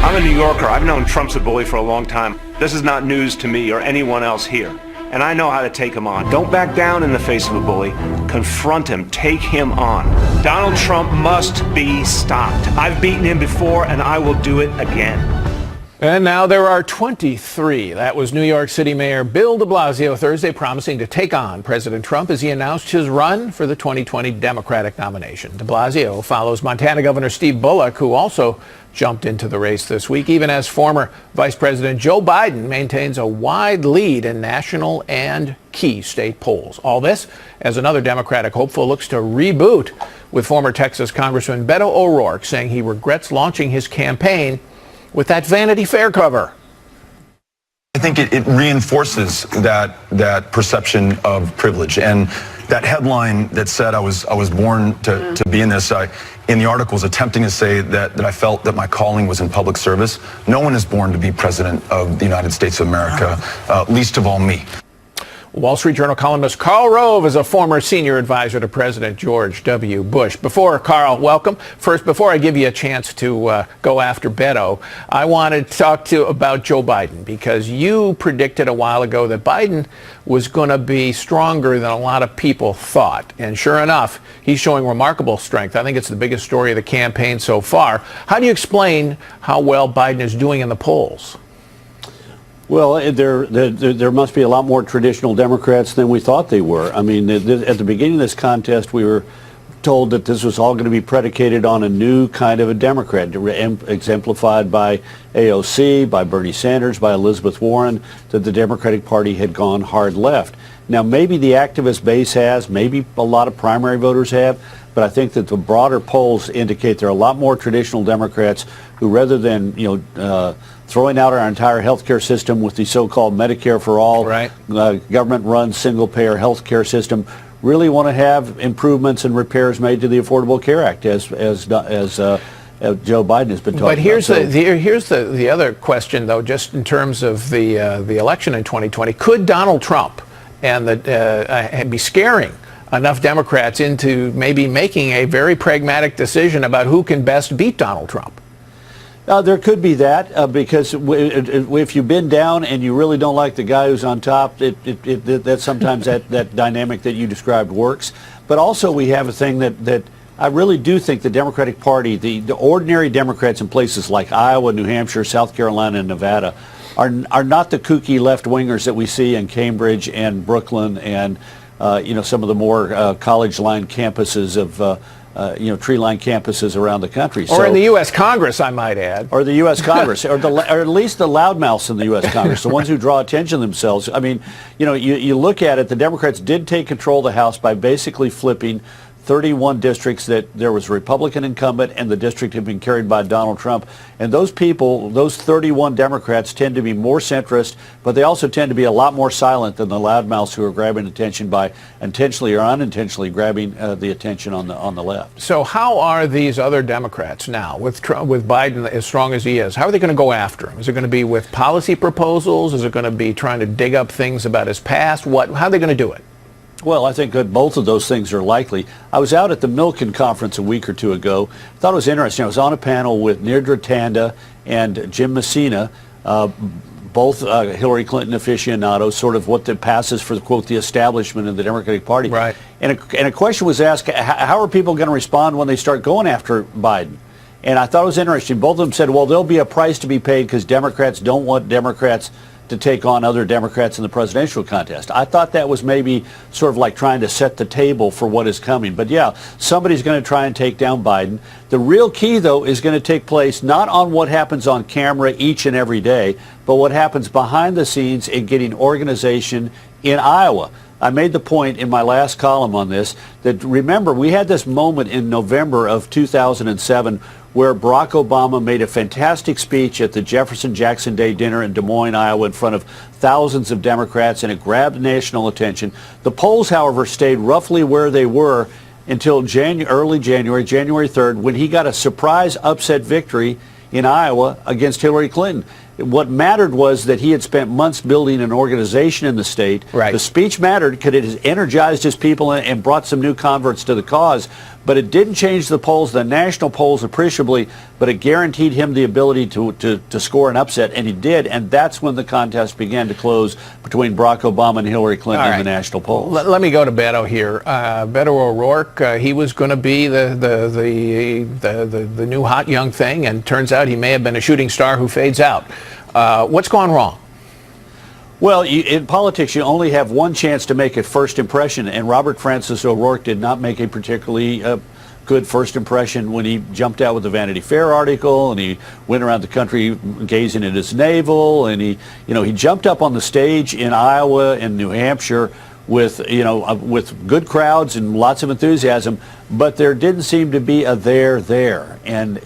I'm a New Yorker. I've known Trump's a bully for a long time. This is not news to me or anyone else here. And I know how to take him on. Don't back down in the face of a bully. Confront him. Take him on. Donald Trump must be stopped. I've beaten him before, and I will do it again. And now there are 23. That was New York City Mayor Bill de Blasio Thursday promising to take on President Trump as he announced his run for the 2020 Democratic nomination. De Blasio follows Montana Governor Steve Bullock, who also jumped into the race this week, even as former Vice President Joe Biden maintains a wide lead in national and key state polls. All this as another Democratic hopeful looks to reboot, with former Texas Congressman Beto O'Rourke saying he regrets launching his campaign with that Vanity Fair cover. I think it reinforces that perception of privilege, and that headline that said I was born to be in this. In the article was attempting to say that I felt that my calling was in public service. No one is born to be president of the United States of America, least of all me. Wall Street Journal columnist Karl Rove is a former senior advisor to President George W. Bush. Karl, welcome. First, before I give you a chance to go after Beto, I want to talk about Joe Biden, because you predicted a while ago that Biden was going to be stronger than a lot of people thought. And sure enough, he's showing remarkable strength. I think it's the biggest story of the campaign so far. How do you explain how well Biden is doing in the polls? Well, there must be a lot more traditional Democrats than we thought they were. I mean, at the beginning of this contest, we were told that this was all going to be predicated on a new kind of a Democrat, exemplified by AOC, by Bernie Sanders, by Elizabeth Warren, that the Democratic Party had gone hard left. Now, maybe the activist base has, maybe a lot of primary voters have, but I think that the broader polls indicate there are a lot more traditional Democrats who, rather than, throwing out our entire healthcare system with the so-called Medicare for all, government-run single-payer healthcare system, really want to have improvements and repairs made to the Affordable Care Act, as Joe Biden has been talking but here's about. Here's the other question, though, just in terms of the election in 2020. Could Donald Trump and be scaring enough Democrats into maybe making a very pragmatic decision about who can best beat Donald Trump? There could be that, because if you've been down and you really don't like the guy who's on top, that sometimes that dynamic that you described works. But also we have a thing that I really do think the Democratic Party, the ordinary Democrats in places like Iowa, New Hampshire, South Carolina, and Nevada are not the kooky left-wingers that we see in Cambridge and Brooklyn and some of the more college-lined campuses of tree-lined campuses around the country. Or in the U.S. Congress, I might add. Or the U.S. Congress, or at least the loudmouths in the U.S. Congress, the ones who draw attention to themselves. I mean, you look at it, the Democrats did take control of the House by basically flipping 31 districts that there was a Republican incumbent and the district had been carried by Donald Trump. And those people, those 31 Democrats, tend to be more centrist, but they also tend to be a lot more silent than the loudmouths who are grabbing attention by intentionally or unintentionally grabbing the attention on the left. So how are these other Democrats now, with Biden as strong as he is, how are they going to go after him? Is it going to be with policy proposals? Is it going to be trying to dig up things about his past? How are they going to do it? Well, I think that both of those things are likely. I was out at the Milken conference a week or two ago. I thought it was interesting. I was on a panel with Nirndra Tanda and Jim Messina, both Hillary Clinton aficionados, sort of what passes for, quote, the establishment of the Democratic Party. Right. And a question was asked, how are people going to respond when they start going after Biden? And I thought it was interesting. Both of them said, well, there'll be a price to be paid because Democrats don't want Democrats to take on other Democrats in the presidential contest. I thought that was maybe sort of like trying to set the table for what is coming. But yeah, somebody's going to try and take down Biden. The real key, though, is going to take place not on what happens on camera each and every day, but what happens behind the scenes in getting organization in Iowa. I made the point in my last column on this that, remember, we had this moment in November of 2007 where Barack Obama made a fantastic speech at the Jefferson-Jackson Day dinner in Des Moines, Iowa, in front of thousands of Democrats, and it grabbed national attention. The polls, however, stayed roughly where they were until early January, January 3rd, when he got a surprise upset victory in Iowa against Hillary Clinton. What mattered was that he had spent months building an organization in the state. Right. The speech mattered because it has energized his people and brought some new converts to the cause. but it didn't change the polls, the national polls appreciably, but it guaranteed him the ability to score an upset, and he did, and that's when the contest began to close between Barack Obama and Hillary Clinton in the national polls. Let me go to Beto here. Beto O'Rourke, he was going to be the new hot young thing, and turns out he may have been a shooting star who fades out. What's gone wrong? Well, in politics, you only have one chance to make a first impression, and Robert Francis O'Rourke did not make a particularly good first impression when he jumped out with the Vanity Fair article, and he went around the country gazing at his navel, and he jumped up on the stage in Iowa and New Hampshire with good crowds and lots of enthusiasm, but there didn't seem to be a there, and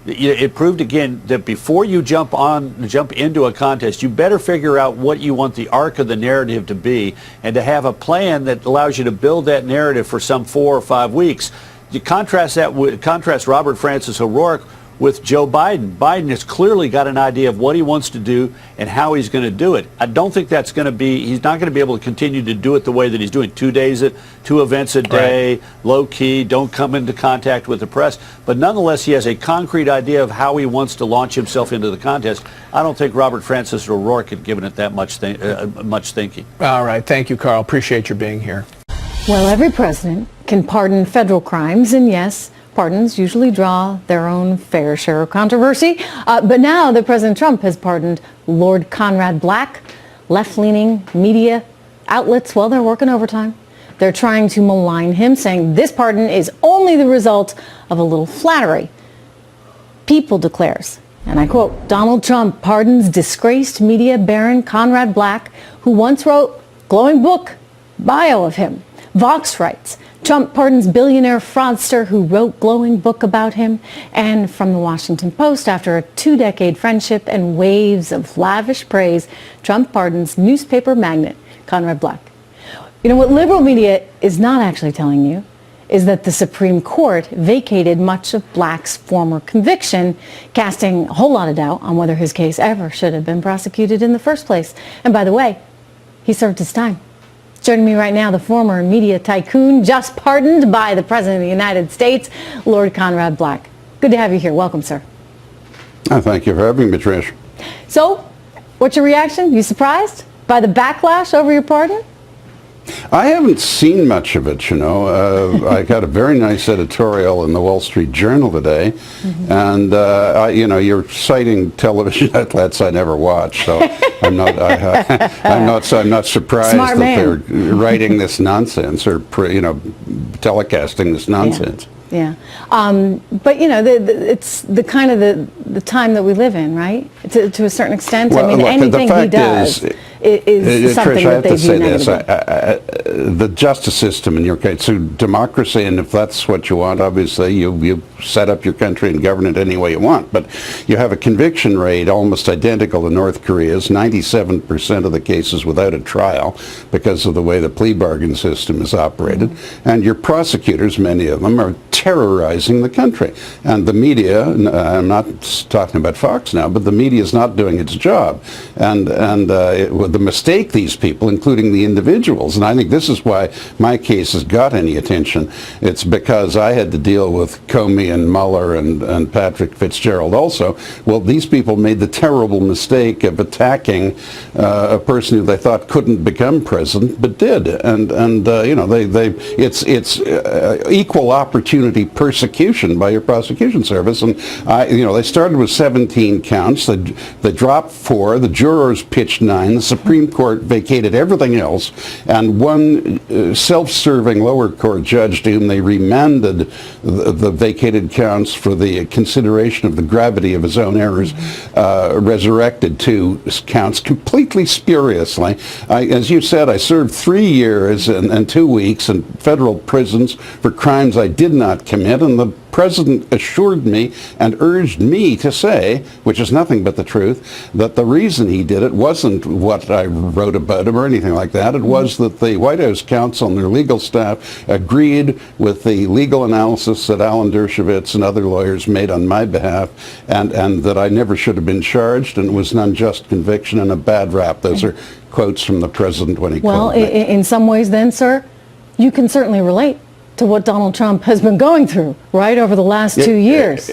it proved again that before you jump into a contest, you better figure out what you want the arc of the narrative to be, and to have a plan that allows you to build that narrative for some 4 or 5 weeks. You contrast Robert Francis O'Rourke with Joe Biden. Biden has clearly got an idea of what he wants to do and how he's going to do it. I don't think he's not going to be able to continue to do it the way that he's doing. 2 events a day, low key, don't come into contact with the press. But nonetheless, he has a concrete idea of how he wants to launch himself into the contest. I don't think Robert Francis O'Rourke had given it that much thinking. All right. Thank you, Karl. Appreciate your being here. Well, every president can pardon federal crimes, and yes, pardons usually draw their own fair share of controversy. But now that President Trump has pardoned Lord Conrad Black, left-leaning media outlets, well, they're working overtime. They're trying to malign him, saying this pardon is only the result of a little flattery. People declares, and I quote, Donald Trump pardons disgraced media baron Conrad Black, who once wrote glowing book bio of him. Vox writes, Trump pardons billionaire fraudster who wrote glowing book about him. And from the Washington Post, after a 2-decade friendship and waves of lavish praise, Trump pardons newspaper magnate Conrad Black. You know, what liberal media is not actually telling you is that the Supreme Court vacated much of Black's former conviction, casting a whole lot of doubt on whether his case ever should have been prosecuted in the first place. And by the way, he served his time. Joining me right now, the former media tycoon just pardoned by the President of the United States, Lord Conrad Black. Good to have you here. Welcome, sir. Thank you for having me, Trish. So, what's your reaction? You surprised by the backlash over your pardon? I haven't seen much of it, you know. I got a very nice editorial in the Wall Street Journal today, and you're citing television outlets I never watch, so I'm not surprised that they're writing this nonsense or telecasting this nonsense. Yeah. But, you know, it's the kind of the time that we live in, right? To a certain extent. Well, I mean, anything he does is something Trish, I that have they to view say this. negatively. The justice system in your case, so democracy, and if that's what you want, obviously you set up your country and govern it any way you want. But you have a conviction rate almost identical to North Korea's, 97% of the cases without a trial because of the way the plea bargain system is operated. And your prosecutors, many of them, are terrorizing the country. And the media, I'm not talking about Fox now, but the media is not doing its job. And the mistake these people, including the individuals, and I think this is why my case has got any attention, it's because I had to deal with Comey and Mueller and Patrick Fitzgerald also. Well, these people made the terrible mistake of attacking a person who they thought couldn't become president, but did. It's equal opportunity persecution by your prosecution service. And they started with 17 counts. They dropped 4. The jurors pitched 9. The Supreme Court vacated everything else, and one self-serving lower court judge to whom they remanded the vacated counts for the consideration of the gravity of his own errors resurrected 2 counts completely spuriously. As you said, I served 3 years and 2 weeks in federal prisons for crimes I did not commit, and the President assured me and urged me to say, which is nothing but the truth, that the reason he did it wasn't what I wrote about him or anything like that. It was that the White House counsel and their legal staff agreed with the legal analysis that Alan Dershowitz and other lawyers made on my behalf, and that I never should have been charged, and it was an unjust conviction and a bad rap. Those are quotes from the President when he called me. Well, in some ways then, sir, you can certainly relate. to what Donald Trump has been going through, right, over the last 2 years.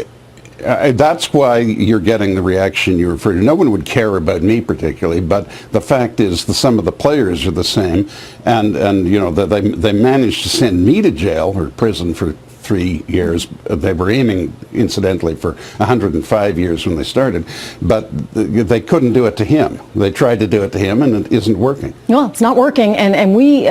That's why you're getting the reaction you refer to. No one would care about me particularly, but the fact is some of the players are the same, and you know, they managed to send me to jail or prison for 3 years. They were aiming, incidentally, for 105 years when they started, but they couldn't do it to him. They tried to do it to him, and it isn't working. Well, it's not working, and we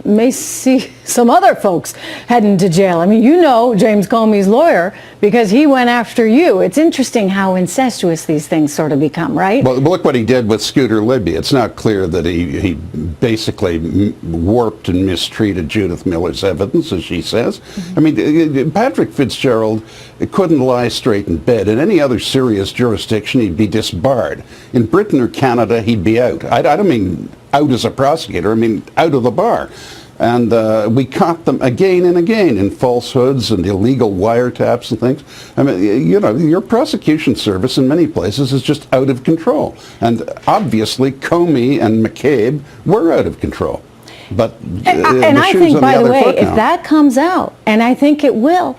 may see some other folks heading to jail. I mean, you know James Comey's lawyer because he went after you. It's interesting how incestuous these things sort of become, right? Well, look what he did with Scooter Libby. It's not clear that he basically warped and mistreated Judith Miller's evidence, as she says. I mean, Patrick Fitzgerald couldn't lie straight in bed. In any other serious jurisdiction, he'd be disbarred. In Britain or Canada, he'd be out. I don't mean out as a prosecutor. I mean out of the bar. And we caught them again and again in falsehoods and illegal wiretaps and things. I mean, you know, your prosecution service in many places is just out of control. And obviously, Comey and McCabe were out of control. But and I think, by the way, if that comes out, and I think it will,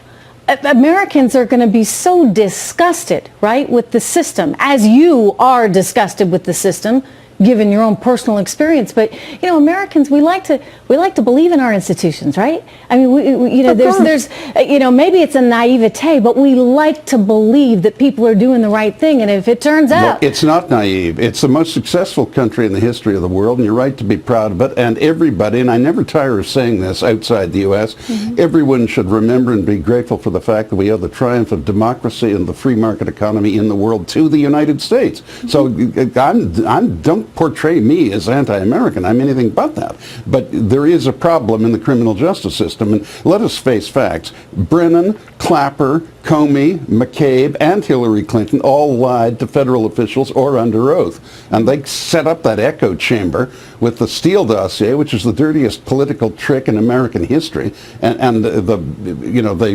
Americans are going to be so disgusted, right, with the system, as you are disgusted with the system, given your own personal experience. But you know, Americans, we like to believe in our institutions, right? I mean, we you know, there's you know, maybe it's a naivete, but we like to believe that people are doing the right thing. And if it turns out, it's not naive. It's the most successful country in the history of the world, and you're right to be proud of it. And everybody, and I never tire of saying this outside the U.S., everyone should remember and be grateful for the fact that we owe the triumph of democracy and the free market economy in the world to the United States. So don't portray me as anti-American. I'm anything but that. But there is a problem in the criminal justice system, and let us face facts. Brennan, Clapper, Comey, McCabe, and Hillary Clinton all lied to federal officials or under oath. And they set up that echo chamber with the Steele dossier, which is the dirtiest political trick in American history. And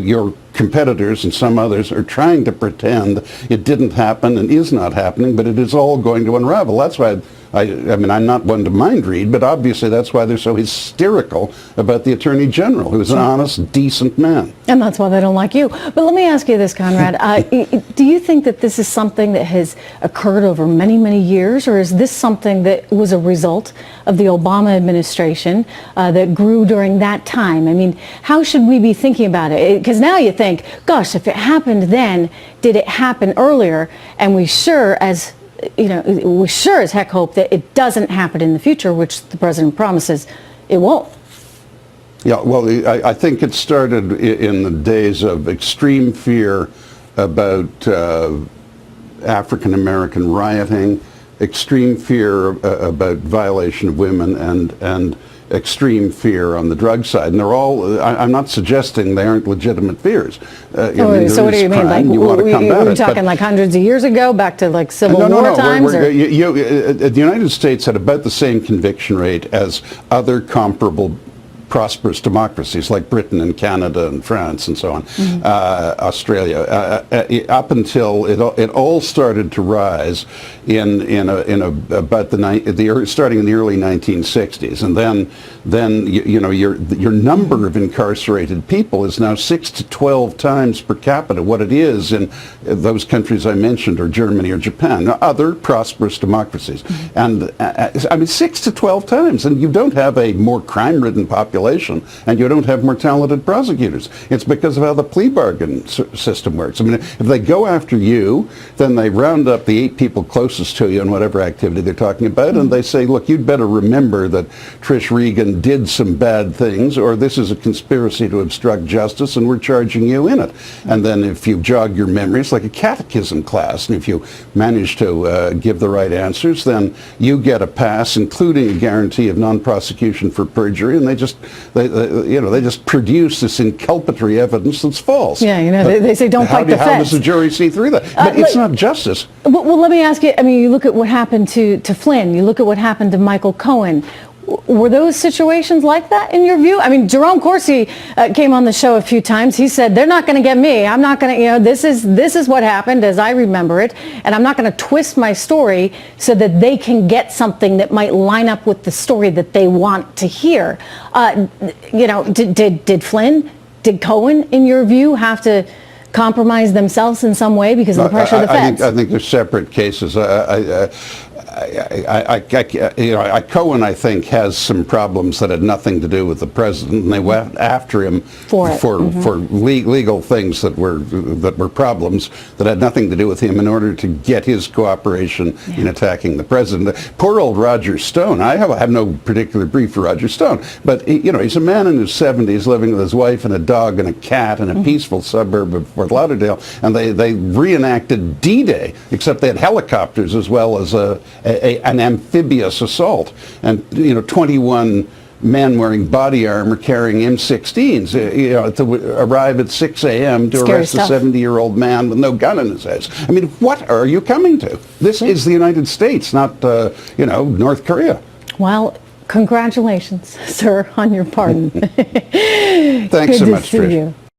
your competitors and some others are trying to pretend it didn't happen and is not happening, but it is all going to unravel. That's why I mean, I'm not one to mind read, but obviously that's why they're so hysterical about the Attorney General, who's an honest, decent man. And that's why they don't like you. But let me ask you this, Conrad. Do you think that this is something that has occurred over many, many years, or is this something that was a result of the Obama administration that grew during that time? I mean, how should we be thinking about it? Because now you think, gosh, if it happened then, did it happen earlier? And we sure as heck hope that it doesn't happen in the future, which the president promises it won't. Yeah, well, I think it started in the days of extreme fear about African American rioting, extreme fear about violation of women, and extreme fear on the drug side. And they're all, I'm not suggesting they aren't legitimate fears. So what do you mean? Like, we're talking like hundreds of years ago, back to like Civil War times? The United States had about the same conviction rate as other comparable prosperous democracies like Britain and Canada and France and so on, Australia, up until it all started to rise about starting in the early 1960s, and then your number of incarcerated people is now 6 to 12 times per capita what it is in those countries I mentioned, or Germany or Japan, other prosperous democracies, and I mean 6 to 12 times, and you don't have a more crime-ridden population, and you don't have more talented prosecutors. It's because of how the plea bargain system works. I mean, if they go after you, then they round up the 8 people closest to you in whatever activity they're talking about, and they say, look, you'd better remember that Trish Regan did some bad things, or this is a conspiracy to obstruct justice, and we're charging you in it. And then if you jog your memory, it's like a catechism class, and if you manage to give the right answers, then you get a pass, including a guarantee of non-prosecution for perjury, and they just produce this inculpatory evidence that's false. Yeah, they say don't fight the feds. How does the jury see through that? But it's not justice. Well, let me ask you, I mean, you look at what happened to Flynn, you look at what happened to Michael Cohen. Were those situations like that in your view? I mean, Jerome Corsi came on the show a few times. He said, they're not going to get me. I'm not going to, this is what happened as I remember it, and I'm not going to twist my story so that they can get something that might line up with the story that they want to hear. Did Flynn Did Cohen, in your view, have to compromise themselves in some way because of the pressure of the feds? I think they're separate cases. Cohen, I think, has some problems that had nothing to do with the president, and they went after him for legal things that were problems that had nothing to do with him in order to get his cooperation in attacking the president. Poor old Roger Stone. I have no particular brief for Roger Stone, but he's a man in his 70s living with his wife and a dog and a cat in a peaceful suburb of Fort Lauderdale, and they reenacted D-Day, except they had helicopters as well as an amphibious assault, and 21 men wearing body armor carrying M16s to arrive at 6 a.m. to arrest a 70-year-old man with no gun in his head. I mean, what are you coming to? This is the United States, not North Korea. Well, congratulations, sir, on your pardon. Thanks so much, Good to see you.